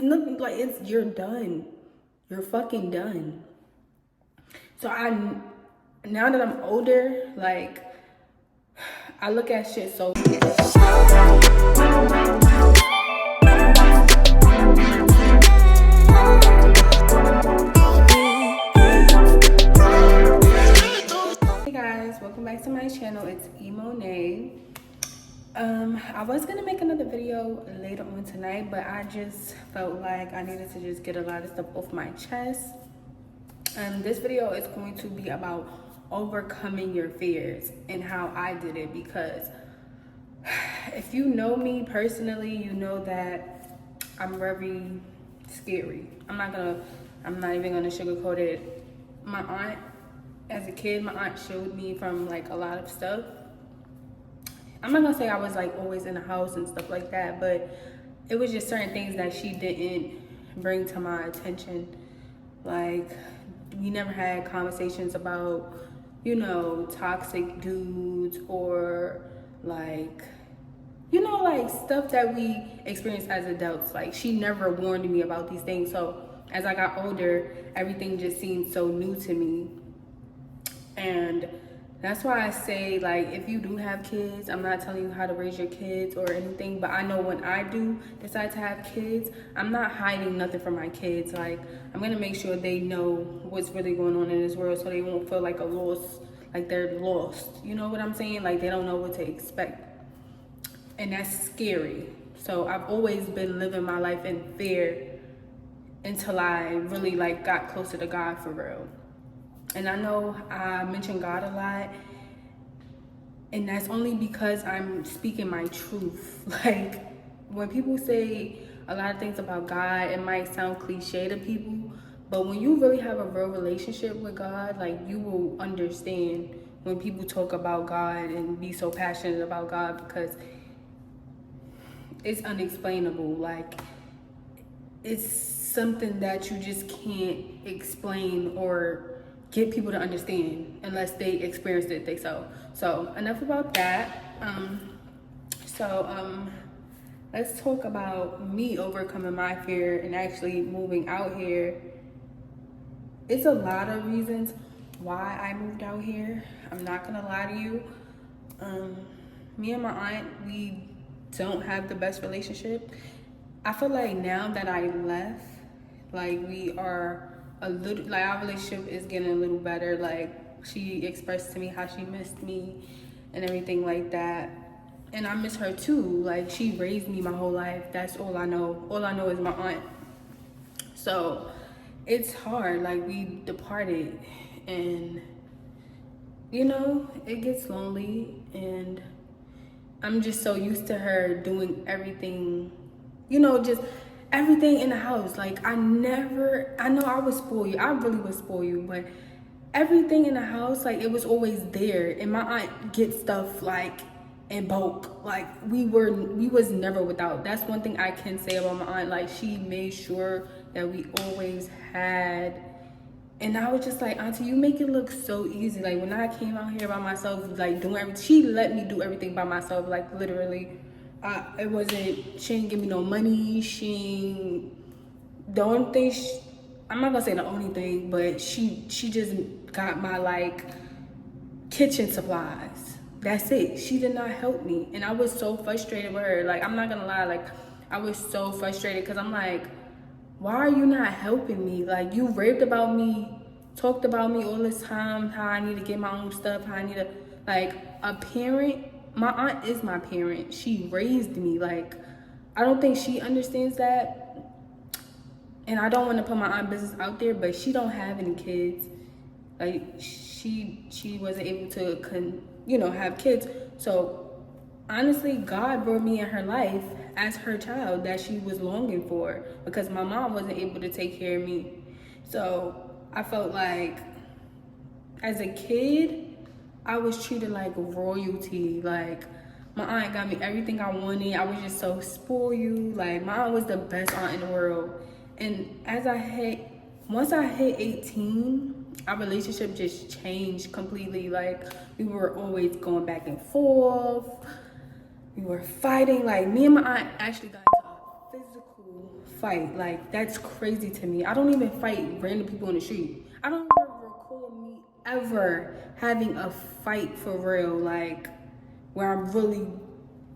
nothing, like, you're done. You're fucking done. So now that I'm older, like, I look at shit so. Hey guys, welcome back to my channel. It's Monet. I was gonna make another video later on tonight, but I just felt like I needed to just get a lot of stuff off my chest. This video is going to be about overcoming your fears and how I did it, because if you know me personally, you know that I'm very scary. I'm not even gonna sugarcoat it. My aunt, as a kid, my aunt showed me from like a lot of stuff. I'm not gonna say I was like always in the house and stuff like that, but it was just certain things that she didn't bring to my attention. Like, we never had conversations about, you know, toxic dudes or like, you know, like stuff that we experience as adults. Like, she never warned me about these things. So as I got older, everything just seemed so new to me. And that's why I say, like, if you do have kids, I'm not telling you how to raise your kids or anything, but I know when I do decide to have kids, I'm not hiding nothing from my kids. Like, I'm gonna make sure they know what's really going on in this world, so they won't feel like like they're lost. You know what I'm saying? Like, they don't know what to expect. And that's scary. So I've always been living my life in fear until I really like got closer to God for real. And I know I mention God a lot, and that's only because I'm speaking my truth. Like, when people say a lot of things about God, it might sound cliche to people, but when you really have a real relationship with God, like, you will understand when people talk about God and be so passionate about God, because it's unexplainable. Like, it's something that you just can't explain or get people to understand unless they experienced it themselves. So enough about that. Let's talk about me overcoming my fear and actually moving out here. It's a lot of reasons why I moved out here. I'm not gonna lie to you. Me and my aunt, we don't have the best relationship. I feel like now that I left, like, we are a little, like, our relationship is getting a little better. Like, she expressed to me how she missed me and everything like that, and I miss her too. Like, she raised me my whole life. That's all I know. All I know is my aunt. So it's hard. Like, we departed, and you know, it gets lonely, and I'm just so used to her doing everything, you know, just everything in the house. Like, I know I would spoil you. I really would spoil you, but everything in the house, like, it was always there. And my aunt gets stuff like in bulk. Like, we was never without. That's one thing I can say about my aunt. Like, she made sure that we always had. And I was just like, Auntie, you make it look so easy. Like, when I came out here by myself, like, doing everything, she let me do everything by myself, like, literally. It wasn't, she didn't give me no money. The only thing, I'm not gonna say the only thing, but she just got my, like, kitchen supplies. That's it. She did not help me. And I was so frustrated with her. Like, I'm not gonna lie, like, I was so frustrated, because I'm like, why are you not helping me? Like, you raved about me, talked about me all this time, how I need to get my own stuff, how I need to, like, a parent. My aunt is my parent. She raised me. Like, I don't think she understands that. And I don't want to put my aunt business out there, but she don't have any kids. Like, she wasn't able to, have kids. So honestly, God brought me in her life as her child that she was longing for, because my mom wasn't able to take care of me. So I felt like, as a kid, I was treated like royalty. Like, my aunt got me everything I wanted. I was just so spoiled. Like, my aunt was the best aunt in the world. And once I hit 18, our relationship just changed completely. Like, we were always going back and forth. We were fighting. Like, me and my aunt actually got into a fight. Like, that's crazy to me. I don't even fight random people on the street. I don't even recall me ever having a fight for real, like, where I'm really,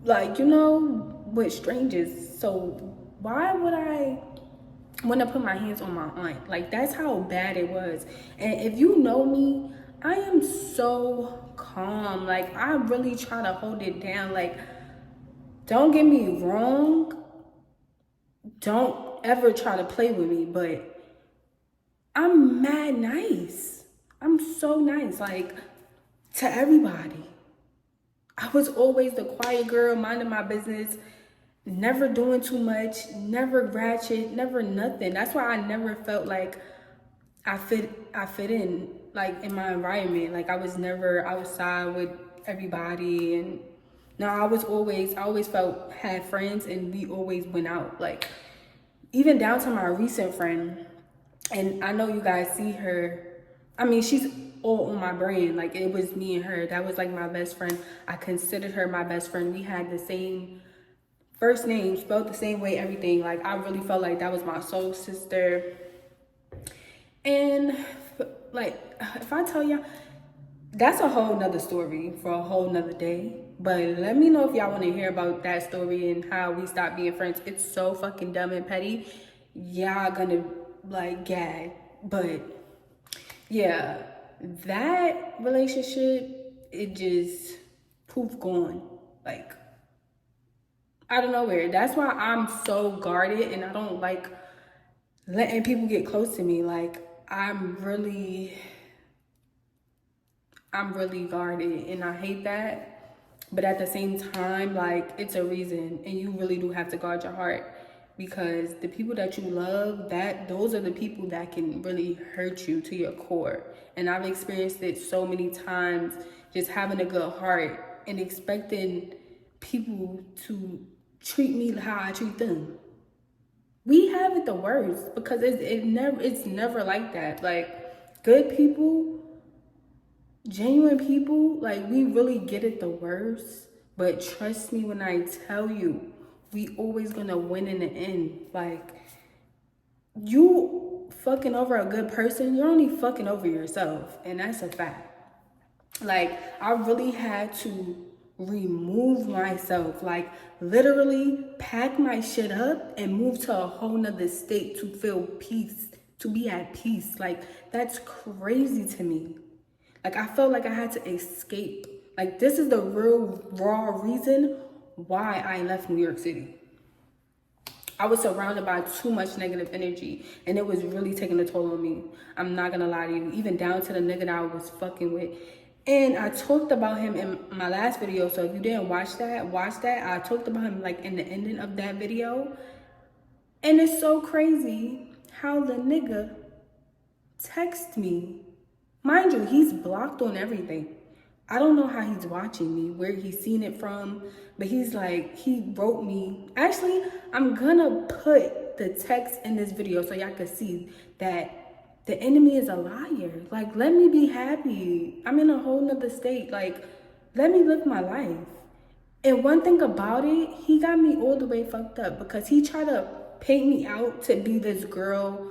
like, you know, with strangers. So why would I want to put my hands on my aunt? Like, that's how bad it was. And if you know me, I am so calm. Like, I really try to hold it down. Like, don't get me wrong, don't ever try to play with me, but I'm mad nice. I'm so nice, like, to everybody. I was always the quiet girl, minding my business, never doing too much, never ratchet, never nothing. That's why I never felt like I fit in, like, in my environment. Like, I was never outside with everybody. And no, I always felt, had friends, and we always went out. Like, even down to my recent friend, and I know you guys see her. I mean, she's all on my brain. Like, it was me and her. That was like my best friend. I considered her my best friend. We had the same first name, spelled the same way, everything. Like, I really felt like that was my soul sister. And like, if I tell y'all, that's a whole nother story for a whole nother day. But let me know if y'all want to hear about that story and how we stopped being friends. It's so fucking dumb and petty. Y'all gonna, like, gag. But yeah, that relationship, it just poof, gone. Like, out of nowhere. That's why I'm so guarded, and I don't like letting people get close to me. Like, I'm really guarded, and I hate that. But at the same time, like, it's a reason, and you really do have to guard your heart, because the people that you love, those are the people that can really hurt you to your core. And I've experienced it so many times, just having a good heart and expecting people to treat me how I treat them. We have it the worst, because it's never like that. Like, good people, genuine people, like, we really get it the worst. But trust me when I tell you, we always gonna win in the end. Like, you fucking over a good person, you're only fucking over yourself, and that's a fact. Like, I really had to remove myself, like, literally pack my shit up and move to a whole nother state to feel peace, to be at peace. Like, that's crazy to me. Like, I felt like I had to escape. Like, this is the real raw reason why I left New York City. I was surrounded by too much negative energy, and it was really taking a toll on me. I'm not gonna lie to you, even down to the nigga that I was fucking with. And I talked about him in my last video, so if you didn't watch that. I talked about him, like, in the ending of that video. And it's so crazy how the nigga texted me. Mind you, he's blocked on everything. I don't know how he's watching me, where he's seen it from, but he's like, he wrote me. Actually, I'm gonna put the text in this video so y'all can see that the enemy is a liar. Like, let me be happy. I'm in a whole nother state. Like, let me live my life. And one thing about it, he got me all the way fucked up, because he tried to paint me out to be this girl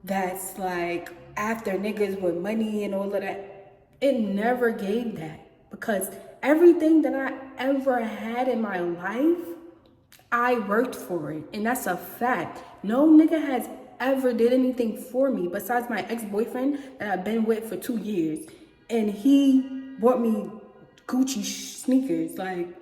that's, like, after niggas with money and all of that. It never gave that, because everything that I ever had in my life, I worked for it. And that's a fact. No nigga has ever did anything for me besides my ex-boyfriend that I've been with for 2 years. And he bought me Gucci sneakers, like,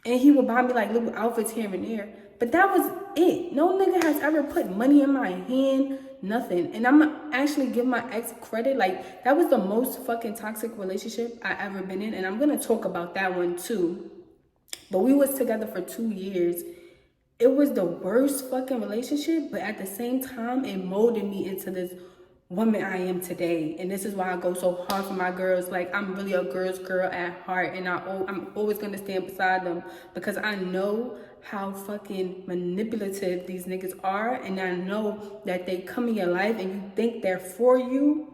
and he would buy me, like, little outfits here and there. But that was it. No nigga has ever put money in my hand, nothing. And I'm actually give my ex credit. Like, that was the most fucking toxic relationship I ever been in. And I'm gonna talk about that one too. But we was together for 2 years. It was the worst fucking relationship, but at the same time, it molded me into this woman I am today. And this is why I go so hard for my girls. Like, I'm really a girl's girl at heart, and I'm always gonna stand beside them, because I know how fucking manipulative these niggas are, and I know that they come in your life and you think they're for you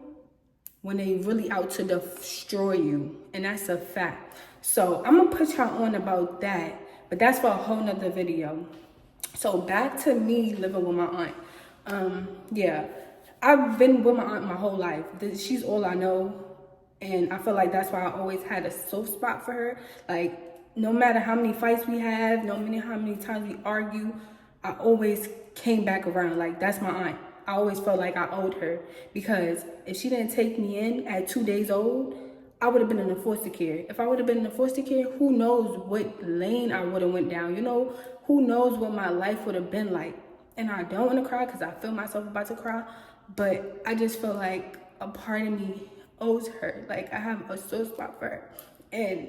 when they really out to destroy you. And that's a fact. So I'm gonna put y'all on about that, but that's for a whole nother video. So back to me living with my aunt. Yeah, I've been with my aunt my whole life. She's all I know. And I feel like that's why I always had a soft spot for her. Like, no matter how many fights we have, no matter how many times we argue, I always came back around. Like, that's my aunt. I always felt like I owed her. Because if she didn't take me in at 2 days old, I would have been in a foster care. If I would have been in a foster care, who knows what lane I would have went down. You know, who knows what my life would have been like. And I don't want to cry because I feel myself about to cry. But I just feel like a part of me owes her. Like, I have a soft spot for her. And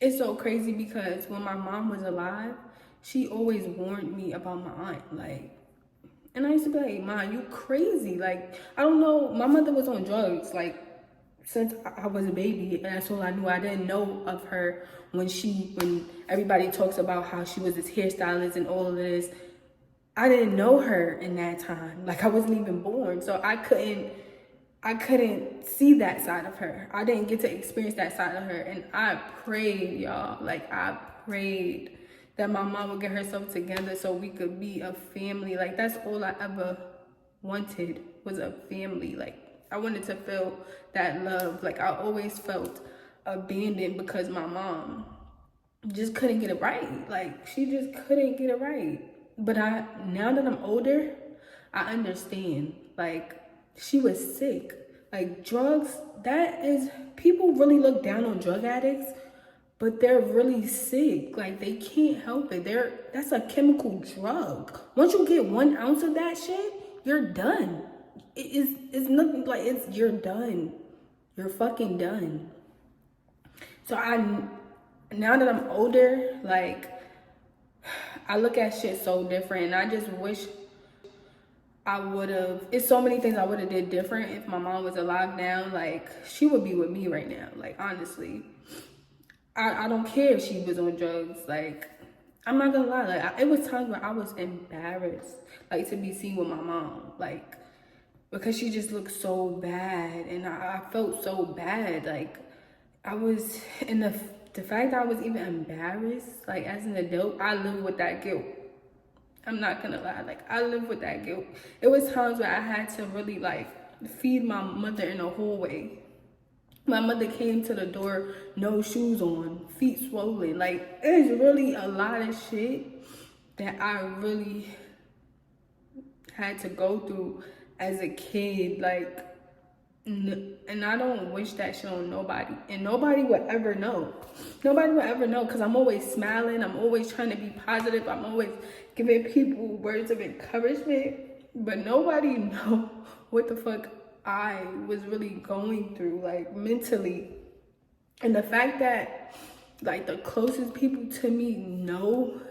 it's so crazy because when my mom was alive, she always warned me about my aunt. Like, and I used to be like, Mom, you crazy. Like, I don't know. My mother was on drugs, like, since I was a baby. And that's all I knew. I didn't know of her when everybody talks about how she was this hairstylist and all of this. I didn't know her in that time. Like, I wasn't even born. So I couldn't see that side of her. I didn't get to experience that side of her. And I prayed, y'all. Like, I prayed that my mom would get herself together so we could be a family. Like, that's all I ever wanted, was a family. Like, I wanted to feel that love. Like, I always felt abandoned because my mom just couldn't get it right. Like, she just couldn't get it right. But now that I'm older, I understand. Like, she was sick. Like, drugs, people really look down on drug addicts, but they're really sick. Like, they can't help it. That's a chemical drug. Once you get 1 ounce of that shit, you're done. It's nothing, like, you're done. You're fucking done. So now that I'm older, like, I look at shit so different, and I just wish it's so many things I would have did different if my mom was alive now. Like, she would be with me right now. Like, honestly, I don't care if she was on drugs. Like, I'm not gonna lie. Like, it was times where I was embarrassed, like, to be seen with my mom, like, because she just looked so bad, and I felt so bad. Like, I was in the fact that I was even embarrassed, like, as an adult, I live with that guilt. I'm not gonna lie, like, I live with that guilt. It was times where I had to really, like, feed my mother in the hallway. My mother came to the door, no shoes on, feet swollen. Like, it's really a lot of shit that I really had to go through as a kid. Like, and I don't wish that shit on nobody. And nobody would ever know. Nobody would ever know, because I'm always smiling. I'm always trying to be positive. I'm always giving people words of encouragement. But nobody know what the fuck I was really going through, like, mentally. And the fact that, like, the closest people to me know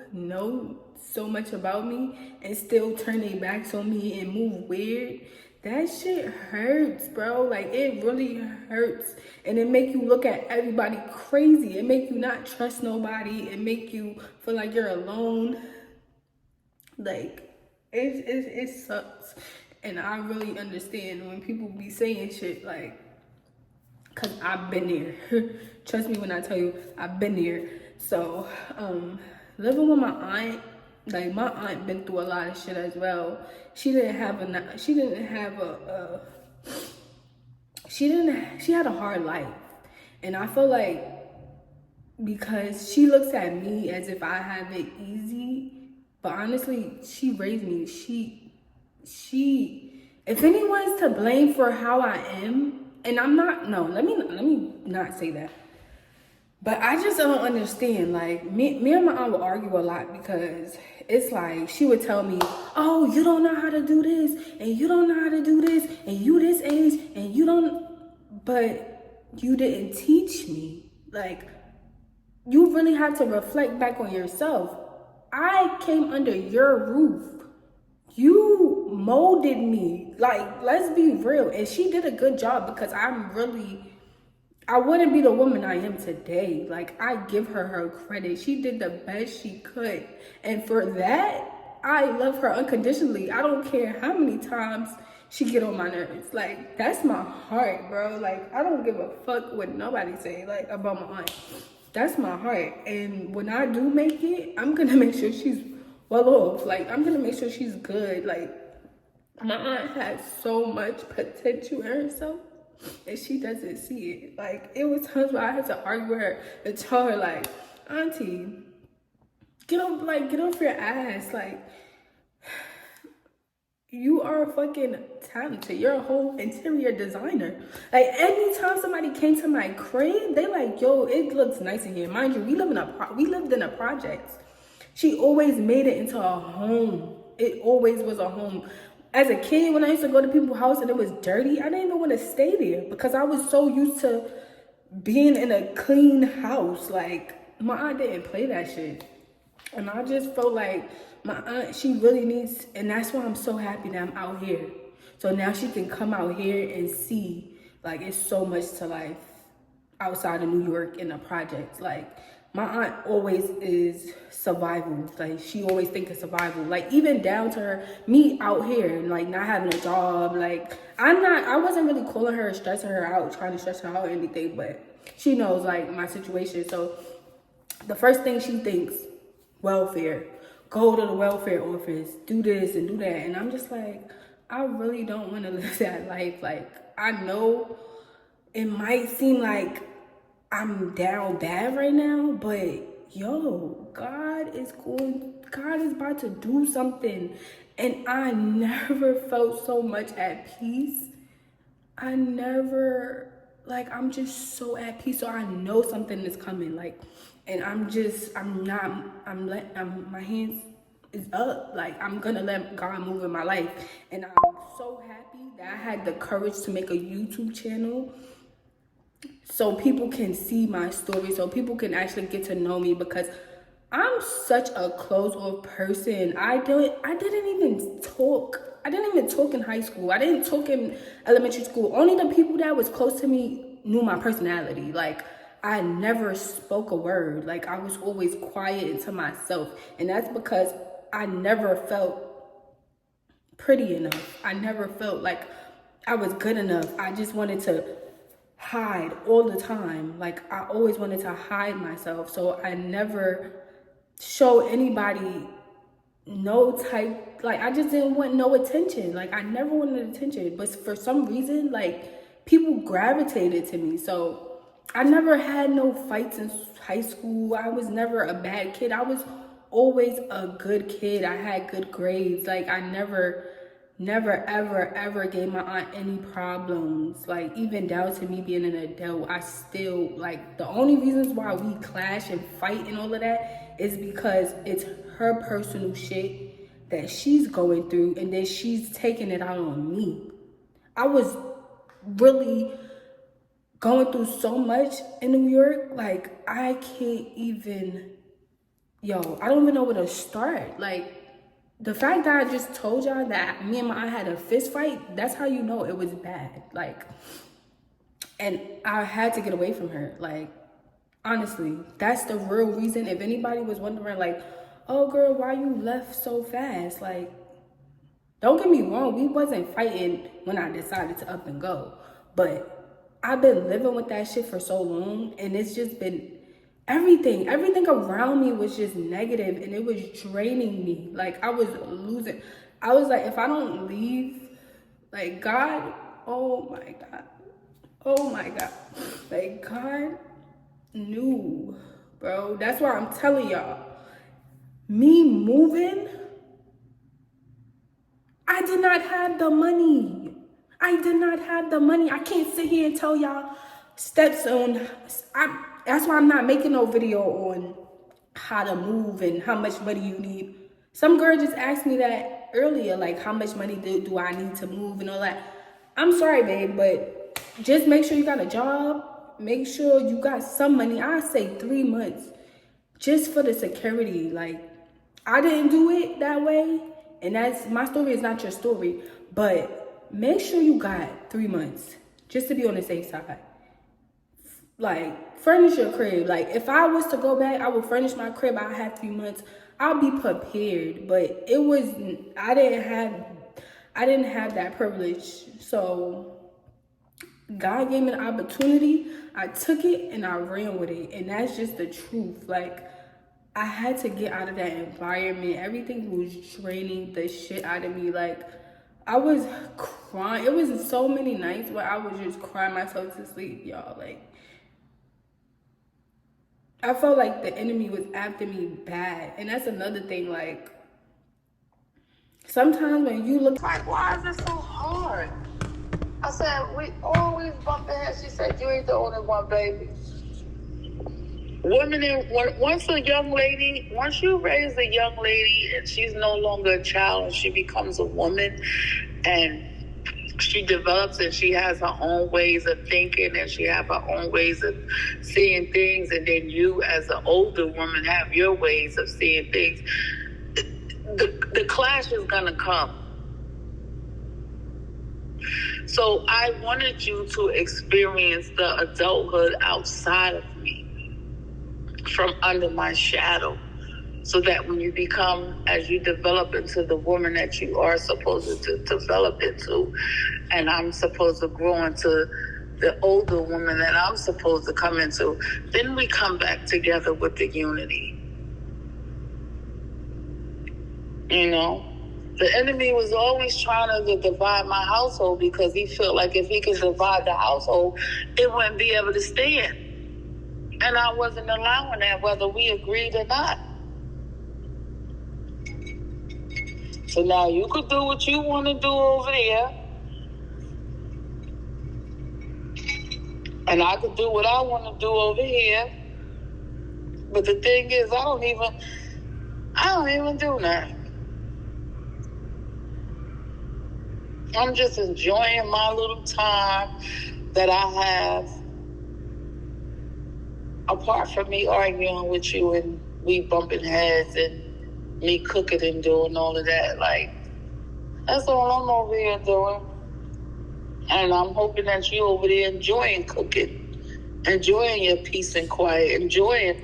so much about me and still turn their backs on me and move weird, that shit hurts, bro. Like, it really hurts. And it make you look at everybody crazy. It make you not trust nobody. It make you feel like you're alone. Like, it sucks. And I really understand when people be saying shit, like, because I've been there. Trust me when I tell you, I've been there. So, living with my aunt, like, my aunt been through a lot of shit as well. She had a hard life. And I feel like because she looks at me as if I have it easy, but honestly, she raised me. If anyone's to blame for how I am, and I'm not, no, let me not say that. But I just don't understand. Like, me and my aunt would argue a lot because it's like, she would tell me, oh, you don't know how to do this, and you don't know how to do this, and you this age, and you don't, but you didn't teach me. Like, you really have to reflect back on yourself. I came under your roof. You molded me. Like, let's be real. And she did a good job, because I wouldn't be the woman I am today. Like, I give her credit. She did the best she could. And for that, I love her unconditionally. I don't care how many times she get on my nerves. Like, that's my heart, bro. Like, I don't give a fuck what nobody say, like, about my aunt. That's my heart. And when I do make it, I'm gonna make sure she's well off. Like, I'm gonna make sure she's good. Like, my aunt has so much potential in herself, and she doesn't see it. Like, it was times where I had to argue with her and tell her, like, Auntie, get off your ass. Like, you are fucking talented. You're a whole interior designer. Like, anytime somebody came to my crib, they like, yo, it looks nice in here. Mind you, we lived in a project. She always made it into a home. It always was a home. As a kid, when I used to go to people's house and it was dirty, I didn't even want to stay there because I was so used to being in a clean house. Like, my aunt didn't play that shit. And I just felt like my aunt, she really needs, and that's why I'm so happy that I'm out here. So now she can come out here and see, like, it's so much to life outside of New York in the projects. Like, my aunt always is survival. Like, she always think of survival. Like, even down to her, me out here and like not having a job. Like, I wasn't really calling her, stressing her out, trying to stress her out or anything, but she knows like my situation. So the first thing she thinks, welfare, go to the welfare office, do this and do that. And I'm just like, I really don't want to live that life. Like, I know it might seem like I'm down bad right now, but yo, God is about to do something. And I never felt so much at peace. I'm just so at peace. So I know something is coming. Like, and my hands is up. Like, I'm gonna let God move in my life. And I'm so happy that I had the courage to make a YouTube channel so people can see my story, so people can actually get to know me, because I'm such a closed off person. I didn't even talk in high school. I didn't talk in elementary school. Only the people that was close to me knew my personality. Like, I never spoke a word. Like, I was always quiet and to myself. And that's because I never felt pretty enough. I never felt like I was good enough. I just wanted to hide all the time. Like, I always wanted to hide myself. So I never show anybody no type, like, I just didn't want no attention. Like, I never wanted attention, but for some reason, like, people gravitated to me. So I never had no fights in high school. I was never a bad kid. I was always a good kid. I had good grades. Like, I never ever gave my aunt any problems. Like, even down to me being an adult, I still, like, the only reasons why we clash and fight and all of that is because it's her personal shit that she's going through, and then she's taking it out on me. I was really going through so much in New York. Like, I can't even, I don't even know where to start. Like, the fact that I just told y'all that me and my aunt had a fist fight, that's how you know it was bad. Like, and I had to get away from her. Like, honestly, that's the real reason. If anybody was wondering, like, oh girl, why you left so fast? Like, don't get me wrong, we wasn't fighting when I decided to up and go. But I've been living with that shit for so long, and it's just been everything around me was just negative, and it was draining me. Like, I was losing. I was like, if I don't leave, like, God, oh my God, like, God knew, bro. That's why I'm telling y'all, me moving, I did not have the money. I can't sit here and tell y'all steps on, that's why I'm not making no video on how to move and how much money you need. Some girl just asked me that earlier, like, how much money do I need to move and all that. I'm sorry, babe, but just make sure you got a job. Make sure you got some money. I say 3 months just for the security. Like, I didn't do it that way, and that's, my story is not your story, but make sure you got 3 months just to be on the safe side. Like, furnish your crib. Like, if I was to go back, I would furnish my crib. I had 3 months. I'll be prepared. But it was, I didn't have that privilege. So God gave me an opportunity, I took it and I ran with it. And that's just the truth. Like, I had to get out of that environment. Everything was draining the shit out of me. Like, I was crying. It was so many nights where I would just cry myself to sleep, y'all. Like, I felt like the enemy was after me bad. And that's another thing. Like, sometimes when you look like, why is it so hard? I said, we always bump heads. She said, you ain't the only one, baby. Once you raise a young lady and she's no longer a child and she becomes a woman and she develops and she has her own ways of thinking and she have her own ways of seeing things, and then you as an older woman have your ways of seeing things, the clash is going to come. So I wanted you to experience the adulthood outside of me, from under my shadow, so that when you become, as you develop into the woman that you are supposed to develop into, and I'm supposed to grow into the older woman that I'm supposed to come into, then we come back together with the unity. You know? The enemy was always trying to divide my household because he felt like if he could divide the household, it wouldn't be able to stand. And I wasn't allowing that, whether we agreed or not. So now you could do what you want to do over there, and I could do what I want to do over here. But the thing is, I don't even do that. I'm just enjoying my little time that I have, apart from me arguing with you and we bumping heads and me cooking and doing all of that. Like, that's all I'm over here doing. And I'm hoping that you over there enjoying cooking, enjoying your peace and quiet, enjoying